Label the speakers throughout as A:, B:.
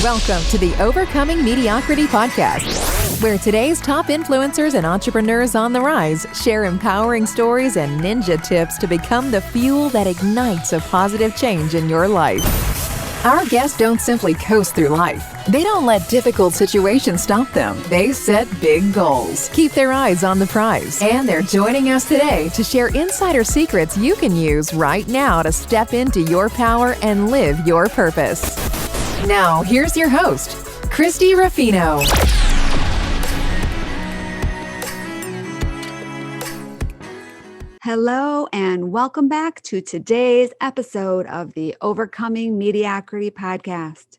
A: Welcome to the Overcoming Mediocrity podcast, where today's top influencers and entrepreneurs on the rise share empowering stories and ninja tips to become the fuel that ignites a positive change in your life. Our guests don't simply coast through life. They don't let difficult situations stop them. They set big goals, keep their eyes on the prize, and they're joining us today to share insider secrets you can use right now to step into your power and live your purpose. Now, here's your host, Christy Ruffino.
B: Hello, and welcome back to today's episode of the Overcoming Mediocrity podcast.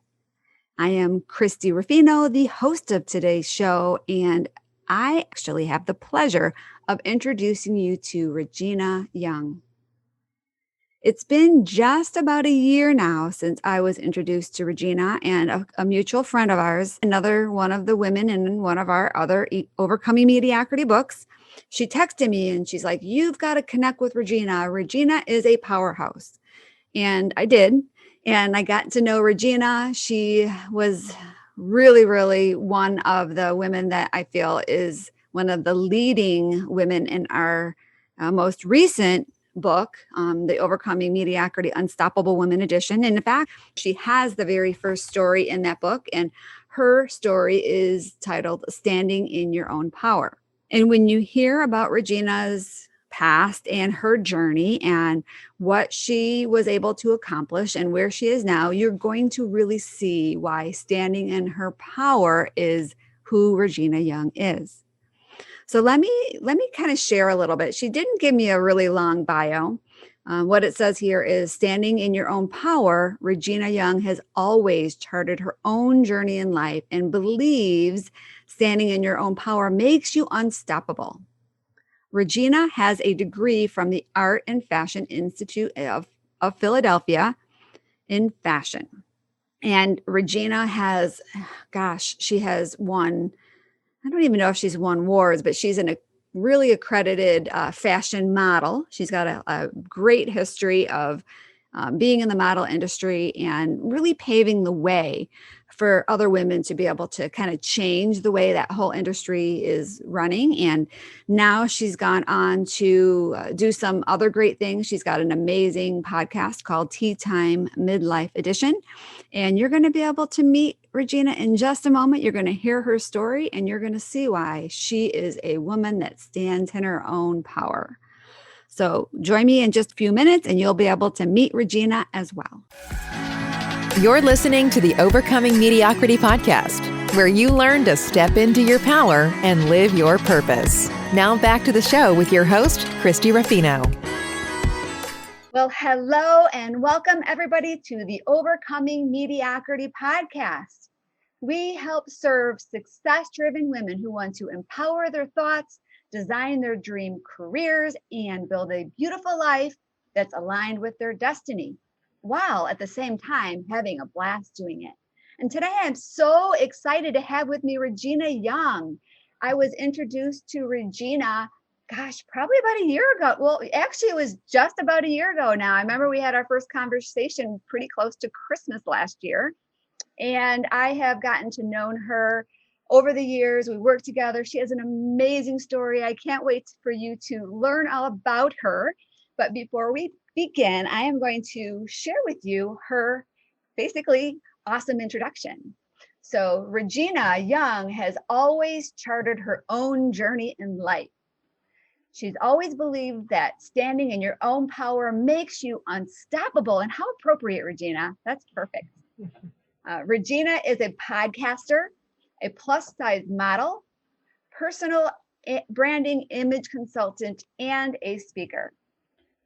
B: I am Christy Ruffino, the host of today's show, and I actually have the pleasure of introducing you to Regina Young. It's been just about a year now since I was introduced to Regina, and a mutual friend of ours, another one of the women in one of our other Overcoming Mediocrity books. She texted me and she's like, "You've got to connect with Regina. Regina is a powerhouse." And I did. And I got to know Regina. She was really one of the women that I feel is one of the leading women in our most recent book, the Overcoming Mediocrity Unstoppable Women Edition. And in fact, she has the very first story in that book. And her story is titled Standing in Your Own Power. And when you hear about Regina's past and her journey and what she was able to accomplish and where she is now, you're going to really see why standing in her power is who Regina Young is. So let me kind of share a little bit. She didn't give me a really long bio. What it says here is, standing in your own power, Regina Young has always charted her own journey in life and believes standing in your own power makes you unstoppable. Regina has a degree from the Art and Fashion Institute of Philadelphia in fashion. And Regina has, she has won, I don't even know if she's won awards, but she's a really accredited fashion model. She's got a great history of being in the model industry and really paving the way for other women to be able to kind of change the way that whole industry is running. And now she's gone on to do some other great things. She's got an amazing podcast called Teatime Midlife Edition. And you're going to be able to meet Regina in just a moment. You're going to hear her story and you're going to see why she is a woman that stands in her own power. So join me in just a few minutes and you'll be able to meet Regina as well.
A: You're listening to the Overcoming Mediocrity podcast, where you learn to step into your power and live your purpose. Now back to the show with your host, Christy Ruffino.
B: Well, hello and welcome everybody to the Overcoming Mediocrity podcast. We help serve success-driven women who want to empower their thoughts, design their dream careers, and build a beautiful life that's aligned with their destiny, while at the same time having a blast doing it. And today I'm so excited to have with me Regina Young. I was introduced to Regina, probably about a year ago. Well, actually, it was just about a year ago now. I remember we had our first conversation pretty close to Christmas last year. And I have gotten to know her over the years. We worked together. She has an amazing story. I can't wait for you to learn all about her. But before we begin, I am going to share with you her basically awesome introduction. So Regina Young has always charted her own journey in life. She's always believed that standing in your own power makes you unstoppable. And how appropriate, Regina. That's perfect. Regina is a podcaster, a plus-size model, personal branding image consultant, and a speaker.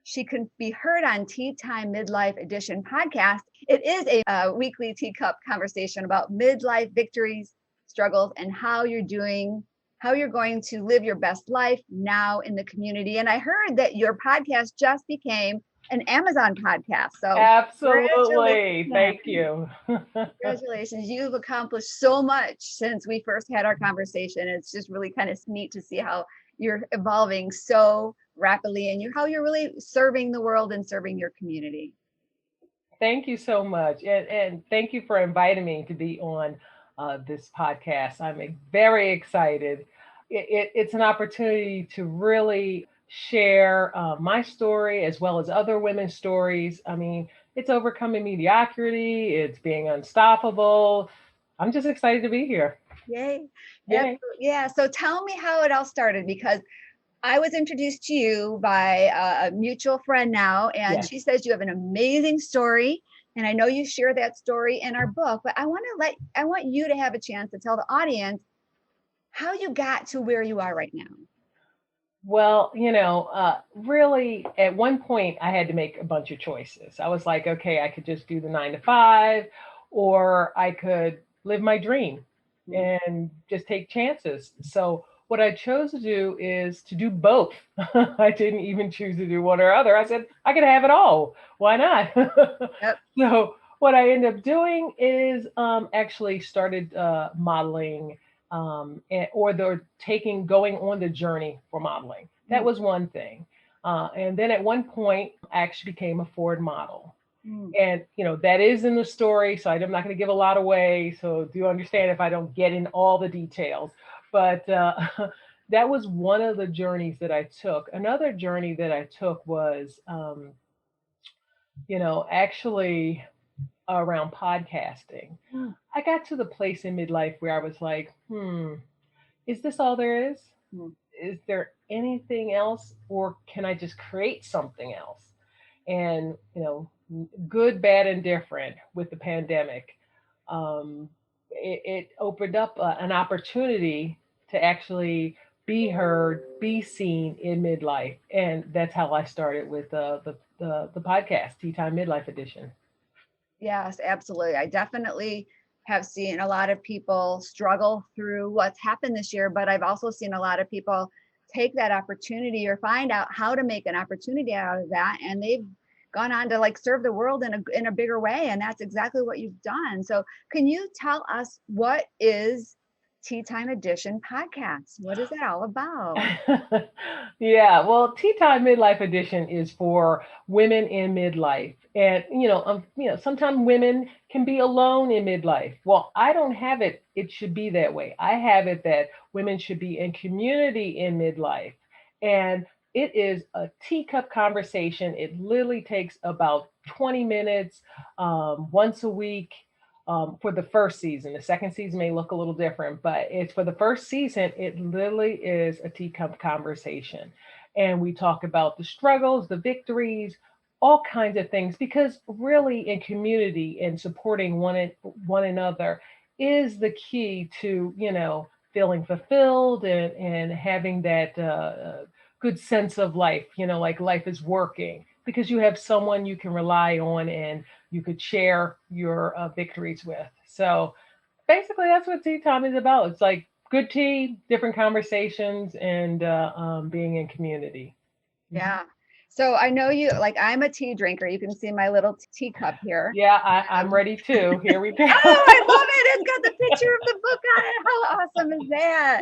B: She can be heard on Teatime Midlife Edition podcast. It is a weekly teacup conversation about midlife victories, struggles, and how you're going to live your best life now in the community. And I heard that your podcast just became an Amazon podcast. So
C: absolutely. Thank you.
B: Congratulations. You've accomplished so much since we first had our conversation. It's just really kind of neat to see how you're evolving so rapidly and how you're really serving the world and serving your community.
C: thank you so much. And thank you for inviting me to be on this podcast. I'm very excited. It's an opportunity to really share my story as well as other women's stories. I mean, it's overcoming mediocrity, it's being unstoppable. I'm just excited to be here.
B: Yay.
C: Yay.
B: Yeah. So tell me how it all started, because I was introduced to you by a mutual friend now, and
C: Yes.
B: she says you have an amazing story. And I know you share that story in our book, but I want you to have a chance to tell the audience how you got to where you are right now.
C: Well, really, at one point, I had to make a bunch of choices. I was like, okay, I could just do the 9 to 5, or I could live my dream and just take chances. So, what I chose to do is to do both. I didn't even choose to do one or other. I said, I could have it all. Why not?
B: Yep.
C: So, what I ended up doing is actually started modeling or they're going on the journey for modeling. That was one thing. And then at one point, I actually became a Ford model. And, that is in the story. So I'm not going to give a lot away. So do understand if I don't get in all the details. But that was one of the journeys that I took. Another journey that I took was, actually around podcasting. I got to the place in midlife where I was like, is this all there is? Is there anything else, or can I just create something else? And, good, bad, and different with the pandemic, it opened up an opportunity to actually be heard, be seen in midlife. And that's how I started with the podcast, Teatime Midlife Edition.
B: Yes, absolutely. I definitely have seen a lot of people struggle through what's happened this year, but I've also seen a lot of people take that opportunity or find out how to make an opportunity out of that. And they've gone on to like serve the world in a bigger way. And that's exactly what you've done. So can you tell us, what is Teatime Edition podcast? What is that all about?
C: Yeah, well, Tea Time Midlife Edition is for women in midlife, and sometimes women can be alone in midlife. Well, I don't have it. It should be that way. I have it that women should be in community in midlife, and it is a teacup conversation. It literally takes about 20 minutes once a week for the first season. The second season may look a little different, but it's for the first season. It literally is a teacup conversation. And we talk about the struggles, the victories, all kinds of things, because really in community and supporting one another is the key to, feeling fulfilled and having that good sense of life, like life is working because you have someone you can rely on and you could share your victories with. So basically, that's what tea time is about. It's like good tea, different conversations, and being in community.
B: Yeah. So I know you, like, I'm a tea drinker. You can see my little teacup here.
C: Yeah, I'm ready too. Here we go.
B: Oh, I love it. It's got the picture of the book on it. How awesome is that?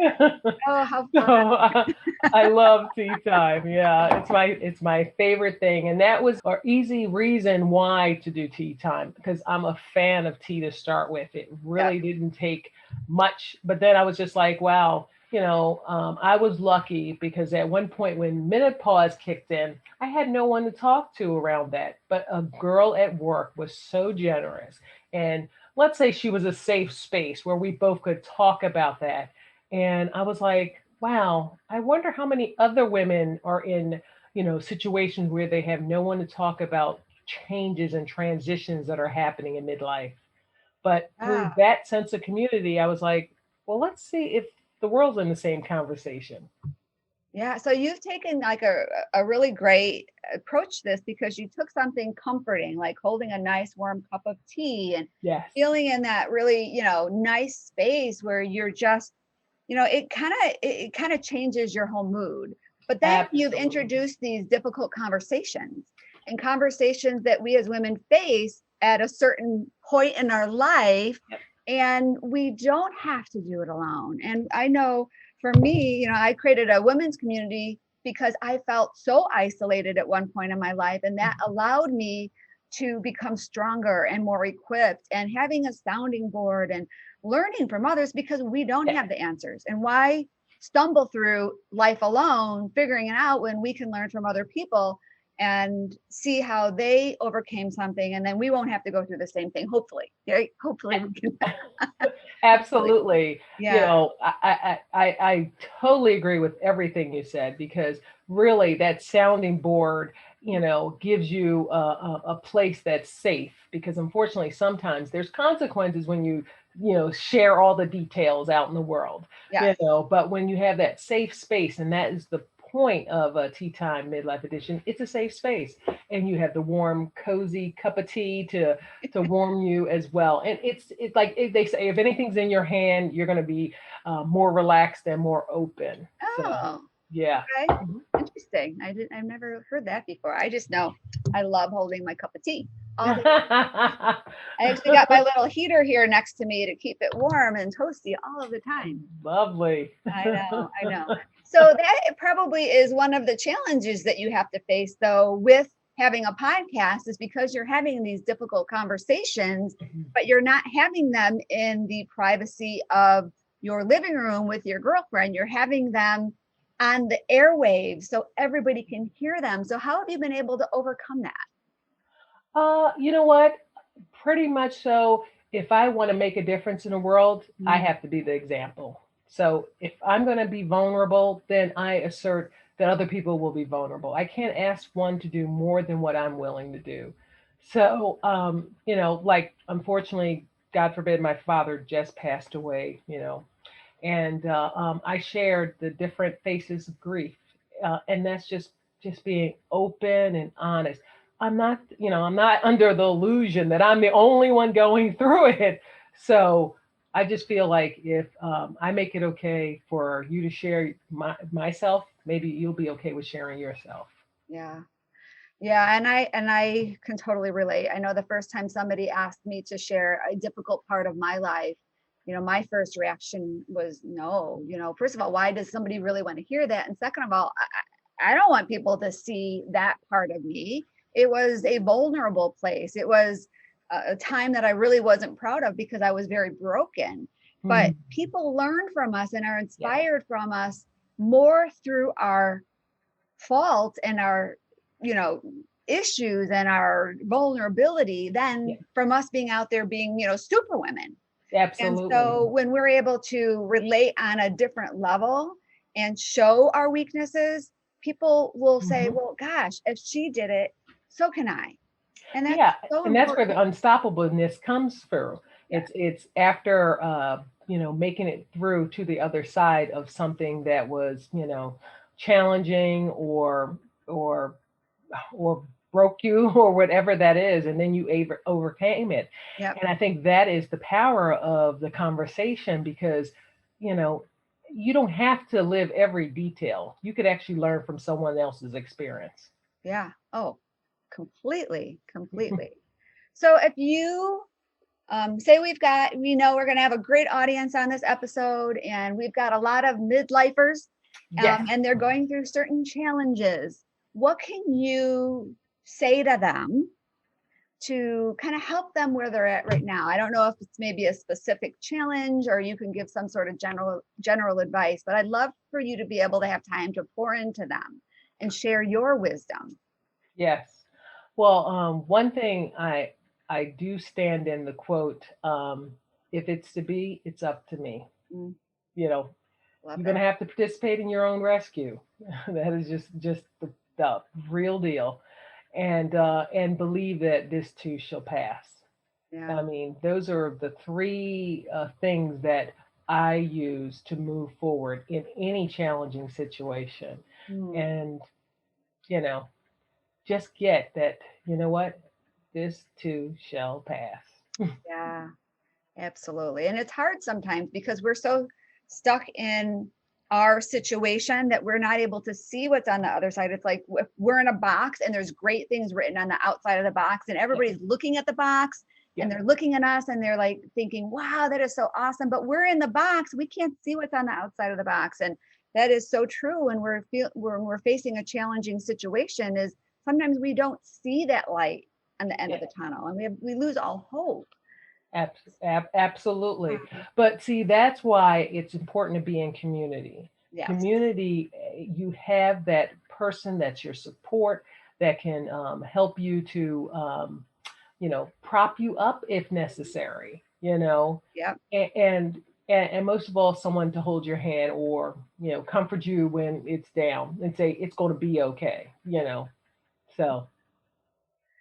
B: Oh, how fun.
C: So, I love tea time. Yeah, it's my favorite thing, and that was our easy reason why to do tea time, because I'm a fan of tea to start with. It really didn't take much, but then I was just like, wow. I was lucky because at one point when menopause kicked in, I had no one to talk to around that. But a girl at work was so generous. And let's say she was a safe space where we both could talk about that. And I was like, wow, I wonder how many other women are in, situations where they have no one to talk about changes and transitions that are happening in midlife. But through that sense of community, I was like, well, let's see if the world's in the same conversation.
B: Yeah. So you've taken like a really great approach to this, because you took something comforting, like holding a nice warm cup of tea and feeling in that really, nice space where you're just, it kind of changes your whole mood. But then you've introduced these difficult conversations and conversations that we as women face at a certain point in our life. And we don't have to do it alone. And I know for me, I created a women's community because I felt so isolated at one point in my life. And that allowed me to become stronger and more equipped, and having a sounding board and learning from others, because we don't have the answers. And why stumble through life alone, figuring it out, when we can learn from other people and see how they overcame something, and then we won't have to go through the same thing. Hopefully, right? Hopefully we can.
C: Absolutely.
B: Yeah.
C: You know, I totally agree with everything you said, because really that sounding board, you know, gives you a place that's safe, because unfortunately sometimes there's consequences when you know, share all the details out in the world,
B: Yes.
C: you know, but when you have that safe space, and that is the point of a Tea Time Midlife Edition, it's a safe space, and you have the warm, cozy cup of tea to warm you as well. And it's like they say, if anything's in your hand, you're going to be more relaxed and more open. So,
B: Oh,
C: yeah.
B: okay. Interesting. I've never heard that before. I just know I love holding my cup of tea all day. I actually got my little heater here next to me to keep it warm and toasty all of the time.
C: Lovely.
B: I know. So that probably is one of the challenges that you have to face, though, with having a podcast, is because you're having these difficult conversations, but you're not having them in the privacy of your living room with your girlfriend. You're having them on the airwaves so everybody can hear them. So how have you been able to overcome that?
C: You know what? Pretty much so. If I want to make a difference in the world, I have to be the example. So if I'm going to be vulnerable, then I assert that other people will be vulnerable. I can't ask one to do more than what I'm willing to do. So, you know, like, unfortunately, God forbid, my father just passed away, you know, and I shared the different faces of grief, and that's just being open and honest. I'm not, you know, I'm not under the illusion that I'm the only one going through it. So I just feel like if I make it okay for you to share myself, maybe you'll be okay with sharing yourself.
B: Yeah. Yeah, and I can totally relate. I know the first time somebody asked me to share a difficult part of my life, you know, my first reaction was no. You know, first of all, why does somebody really want to hear that? And second of all, I don't want people to see that part of me. It was a vulnerable place. It was a time that I really wasn't proud of, because I was very broken. But people learn from us and are
C: Yeah.
B: inspired from us more through our fault and our, you know, issues and our vulnerability than from us being out there being, you know, super women. And
C: Absolutely.
B: so when we're able to relate on a different level and show our weaknesses, people will say, well, gosh, if she did it, so can I. And that's
C: Yeah,
B: so
C: and that's where the
B: important.
C: unstoppableness comes through.
B: Yeah.
C: It's after you know, making it through to the other side of something that was, you know, challenging or or broke you or whatever that is, and then you overcame it.
B: Yep.
C: And I think that is the power of the conversation, because, you know, you don't have to live every detail. You could actually learn from someone else's experience.
B: Yeah. Oh, completely. So if you say we know we're going to have a great audience on this episode, and we've got a lot of midlifers,
C: Yes.
B: and they're going through certain challenges. What can you say to them to kind of help them where they're at right now? I don't know if it's maybe a specific challenge, or you can give some sort of general advice, but I'd love for you to be able to have time to pour into them and share your wisdom.
C: Yes. Well, one thing I do stand in the quote, if it's to be, it's up to me.
B: Mm,
C: You know,
B: love
C: you're
B: that.
C: gonna have to participate in your own rescue. That is just the real deal, and believe that this too shall pass.
B: Yeah.
C: I mean, those are the three things that I use to move forward in any challenging situation.
B: Mm,
C: And, you know, just get that, you know what, this too shall pass.
B: yeah. Absolutely. And it's hard sometimes because we're so stuck in our situation that we're not able to see what's on the other side. It's like if we're in a box and there's great things written on the outside of the box, and everybody's looking at the box and they're looking at us and they're like thinking, wow, that is so awesome. But we're in the box. We can't see what's on the outside of the box. And that is so true when when we're facing a challenging situation, is sometimes we don't see that light on the end of the tunnel, and we lose all hope.
C: Absolutely. But see, that's why it's important to be in community.
B: Yes.
C: Community, you have that person that's your support that can help you to, prop you up if necessary,
B: Yep.
C: and most of all, someone to hold your hand or, comfort you when it's down and say, it's going to be okay. So.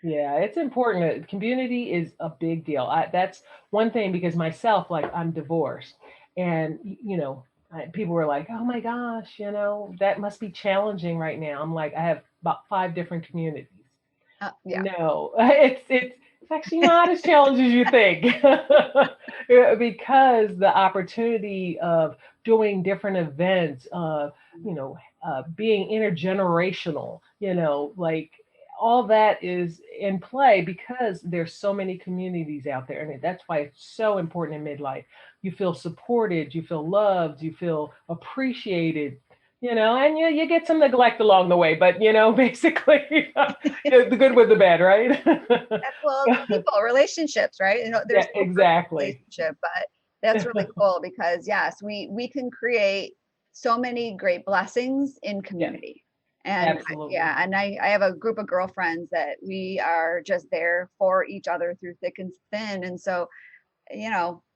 C: Yeah, it's important. Community is a big deal. That's one thing because myself, like I'm divorced, and people were like, "Oh my gosh, that must be challenging right now." I'm like, I have about 5 different communities.
B: Yeah.
C: No, it's actually not as challenging as you think, because the opportunity of doing different events, being intergenerational, like all that is in play because there's so many communities out there, and that's why it's so important in midlife. You feel supported, you feel loved, you feel appreciated, and you get some neglect along the way, but basically, the good with the bad, right?
B: Well, people, relationships, right? There's
C: Yeah,
B: no perfect
C: exactly.
B: relationship, but that's really cool because yes, we can create so many great blessings in
C: Yeah,
B: community. And
C: absolutely.
B: yeah, and I have a group of girlfriends that we are just there for each other through thick and thin. And so,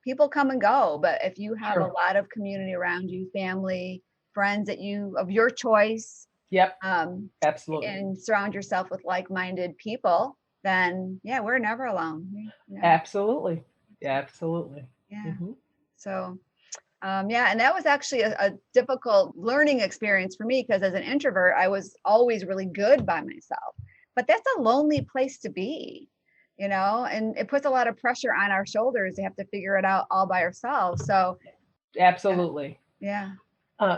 B: people come and go, but if you have a
C: Sure.
B: lot of community around you, family, friends that you of your choice,
C: Yep,
B: um,
C: absolutely.
B: and surround yourself with like-minded people, then yeah, we're never alone.
C: Absolutely. Yeah, absolutely.
B: Yeah.
C: Hmm.
B: So yeah, and that was actually a difficult learning experience for me because as an introvert, I was always really good by myself. But that's a lonely place to be, and it puts a lot of pressure on our shoulders to have to figure it out all by ourselves. So yeah,
C: Absolutely.
B: yeah.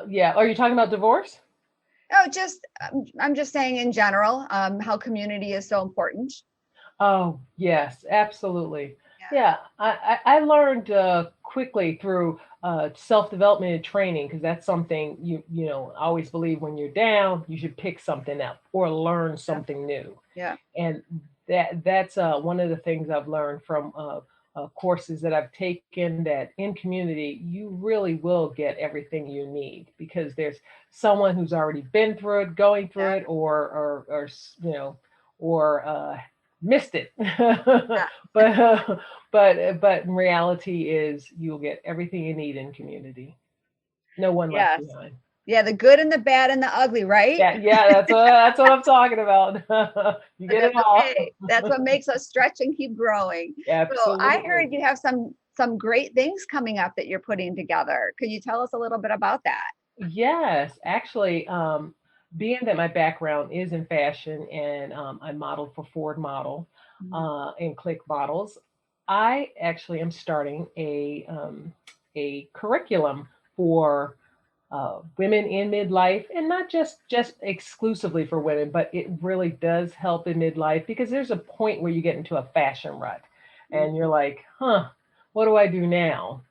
C: Yeah. Are you talking about divorce?
B: Oh, just I'm just saying in general, how community is so important.
C: Oh, yes, absolutely.
B: Yeah.
C: Yeah, I learned quickly through self-development and training because that's something I always believe when you're down, you should pick something up or learn
B: Yeah.
C: something new.
B: Yeah.
C: And that's one of the things I've learned from courses that I've taken, that in community you really will get everything you need because there's someone who's already been through it, going through
B: Yeah.
C: it, or or missed it.
B: Yeah.
C: But in reality is you'll get everything you need in community. No one left
B: Yes.
C: behind.
B: Yeah, the good and the bad and the ugly, right?
C: Yeah, yeah, that's what I'm talking about. You
B: But
C: get it
B: that's
C: all.
B: okay. That's what makes us stretch and keep growing. So I
C: Absolutely.
B: heard you have some great things coming up that you're putting together. Could you tell us a little bit about that?
C: Yes, actually, being that my background is in fashion and I modeled for Ford Model
B: Mhm.
C: and Click Models, I actually am starting a curriculum for women in midlife, and not just exclusively for women, but it really does help in midlife because there's a point where you get into a fashion rut, and you're like, huh, what do I do now?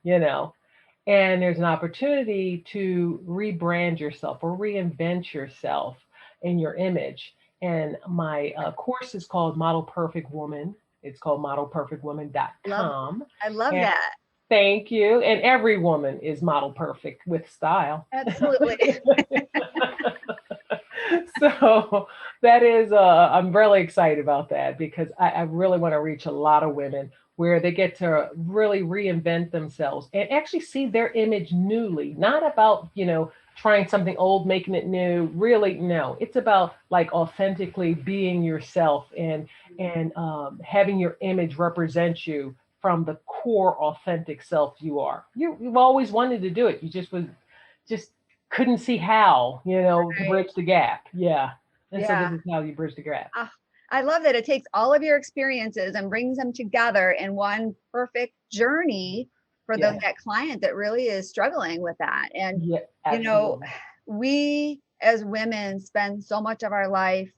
C: And there's an opportunity to rebrand yourself or reinvent yourself in your image. And my course is called Model Perfect Woman. It's called
B: Love,
C: modelperfectwoman.com.
B: I love
C: And
B: that.
C: thank you. And every woman is model perfect with style.
B: Absolutely.
C: So that is, I'm really excited about that because I really want to reach a lot of women where they get to really reinvent themselves and actually see their image newly, not about, trying something old, making it new. Really, no, it's about like authentically being yourself and having your image represent you from the core authentic self you are. You've always wanted to do it. You just couldn't see how, to
B: Right.
C: bridge the gap. Yeah. And so this
B: Yeah.
C: is how you bridge the gap.
B: Ah, I love that it takes all of your experiences and brings them together in one perfect journey for
C: Yeah.
B: that client that really is struggling with that. And,
C: Yeah,
B: you know,
C: absolutely.
B: we as women spend so much of our life,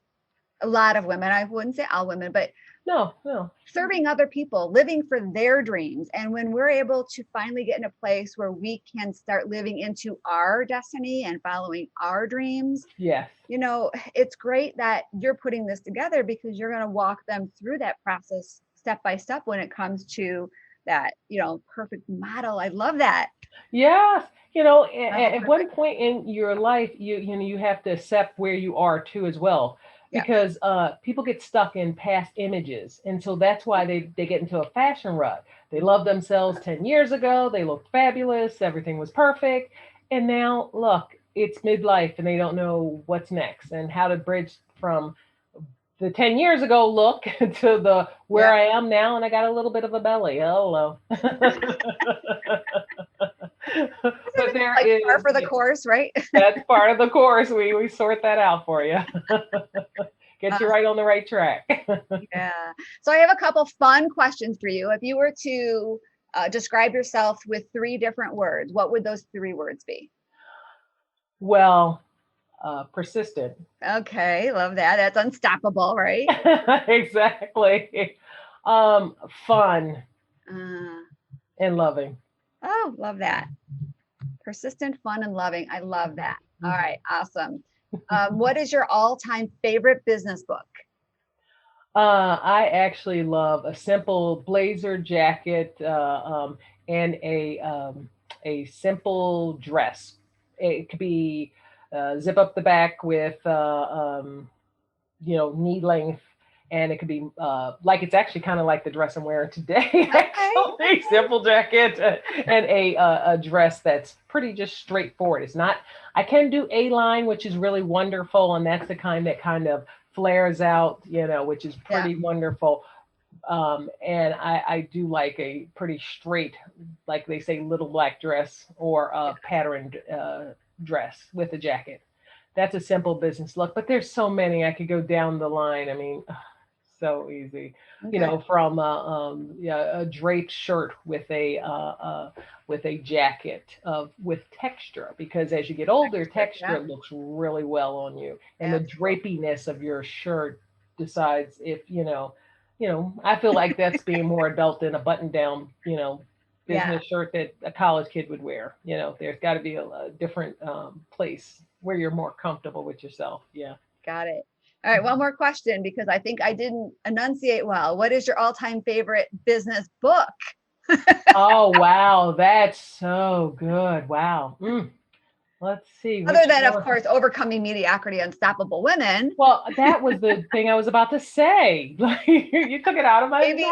B: a lot of women, I wouldn't say all women, but
C: No.
B: Serving other people, living for their dreams. And when we're able to finally get in a place where we can start living into our destiny and following our dreams,
C: Yes.
B: it's great that you're putting this together because you're going to walk them through that process step by step when it comes to that, perfect model. I love that.
C: Yes. At one point in your life, you have to accept where you are too as well,
B: Yep.
C: because people get stuck in past images, and so that's why they get into a fashion rut. They love themselves 10 years ago. They looked fabulous. Everything was perfect, and now look, it's midlife, and they don't know what's next and how to bridge from the 10 years ago look to the where I am now, and I got a little bit of a belly. Hello. But there is
B: par for the course, right?
C: That's part of the course. We sort that out for you. Get you right on the right track.
B: Yeah. So I have a couple fun questions for you. If you were to describe yourself with 3 different words, what would those 3 words be?
C: Well, persistent.
B: Okay, love that. That's unstoppable, right?
C: Exactly. Fun and loving.
B: Oh, love that. Persistent, fun, and loving. I love that. All right, awesome. What is your all-time favorite business book?
C: I actually love a simple blazer jacket and a simple dress. It could be zip up the back with knee length, and it could be like it's actually kind of like the dress I'm wearing today. Actually, simple jacket and a dress that's pretty just straightforward. It's not. I can do A-line, which is really wonderful, and that's the kind that kind of flares out, which is pretty wonderful. And I do like a pretty straight, like they say, little black dress or a patterned dress with a jacket. That's a simple business look, but there's so many I could go down the line. I mean, so easy, from a draped shirt with a jacket with texture, because as you get older, texture looks really well on you, and the drapiness of your shirt decides if I feel like that's being more adult than a button down business shirt that a college kid would wear. There's got to be a different place where you're more comfortable with yourself. Yeah.
B: Got it. All right, one more question, because I think I didn't enunciate well. What is your all-time favorite business book?
C: Oh, wow. That's so good. Wow. Let's see.
B: Other than, of course, Overcoming Mediocrity, Unstoppable Women.
C: Well, that was the thing I was about to say. You took it out of my mouth.
B: Maybe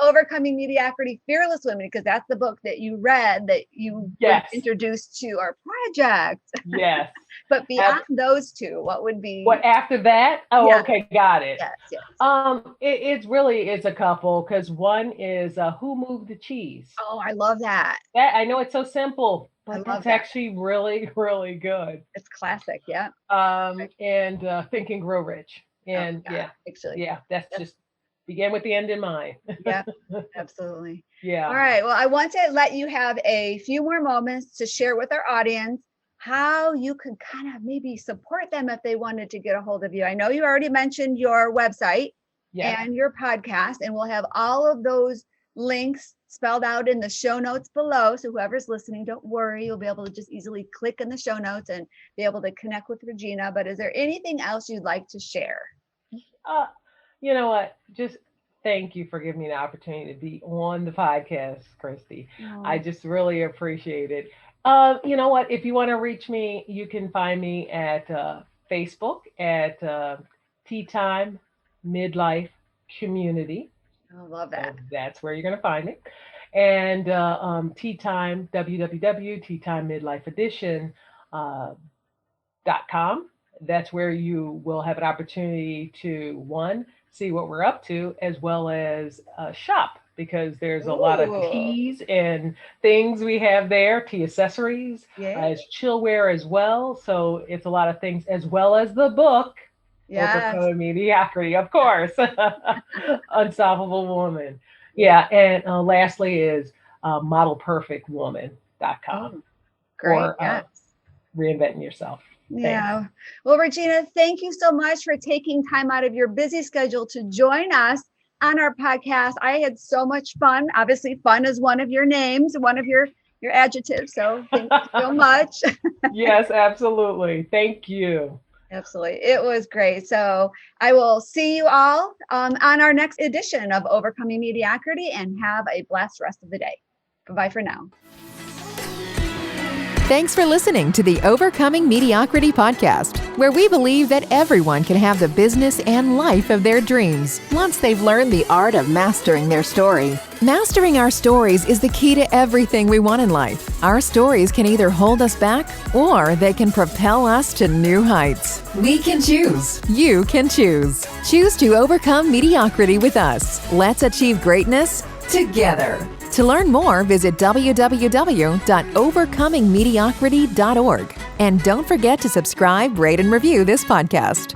B: Overcoming Mediocrity, Fearless Women, because that's the book that you read that you introduced to our project.
C: Yes.
B: But beyond those 2, what would be?
C: What after that? Oh, okay, got it.
B: Yes.
C: It's a couple, because one is Who Moved the Cheese?
B: Oh, I love that.
C: I know it's so simple, but it's actually really, really good.
B: It's classic, yeah.
C: And Think and Grow Rich. And that's just begin with the end in mind.
B: Yeah, absolutely.
C: Yeah.
B: All right. Well, I want to let you have a few more moments to share with our audience how you could kind of maybe support them if they wanted to get a hold of you. I know you already mentioned your website and your podcast, and we'll have all of those links spelled out in the show notes below. So whoever's listening, don't worry, you'll be able to just easily click in the show notes and be able to connect with Regina. But is there anything else you'd like to share?
C: You know what? Just thank you for giving me the opportunity to be on the podcast, Christy. I just really appreciate it. You know what? If you want to reach me, you can find me at Facebook at Teatime Midlife Community.
B: I love that.
C: So that's where you're going to find me. And Teatime, www.Teatime Midlife Edition .com. That's where you will have an opportunity to, one, see what we're up to, as well as shop, because there's a lot of teas and things we have there, tea accessories, as chillware as well. So it's a lot of things, as well as the book, Overcoming Mediocrity, of course, Unstoppable Woman. Yeah. And lastly is modelperfectwoman.com.
B: Great.
C: Or reinventing yourself.
B: Yeah. Well, Regina, thank you so much for taking time out of your busy schedule to join us on our podcast. I had so much fun. Obviously, fun is one of your names, one of your adjectives. So thank you so much.
C: Yes, absolutely. Thank you.
B: Absolutely. It was great. So I will see you all on our next edition of Overcoming Mediocrity, and have a blessed rest of the day. Bye-bye for now.
A: Thanks for listening to the Overcoming Mediocrity podcast, where we believe that everyone can have the business and life of their dreams once they've learned the art of mastering their story. Mastering our stories is the key to everything we want in life. Our stories can either hold us back or they can propel us to new heights. We can choose. You can choose. Choose to overcome mediocrity with us. Let's achieve greatness together. To learn more, visit www.overcomingmediocrity.org. And don't forget to subscribe, rate, and review this podcast.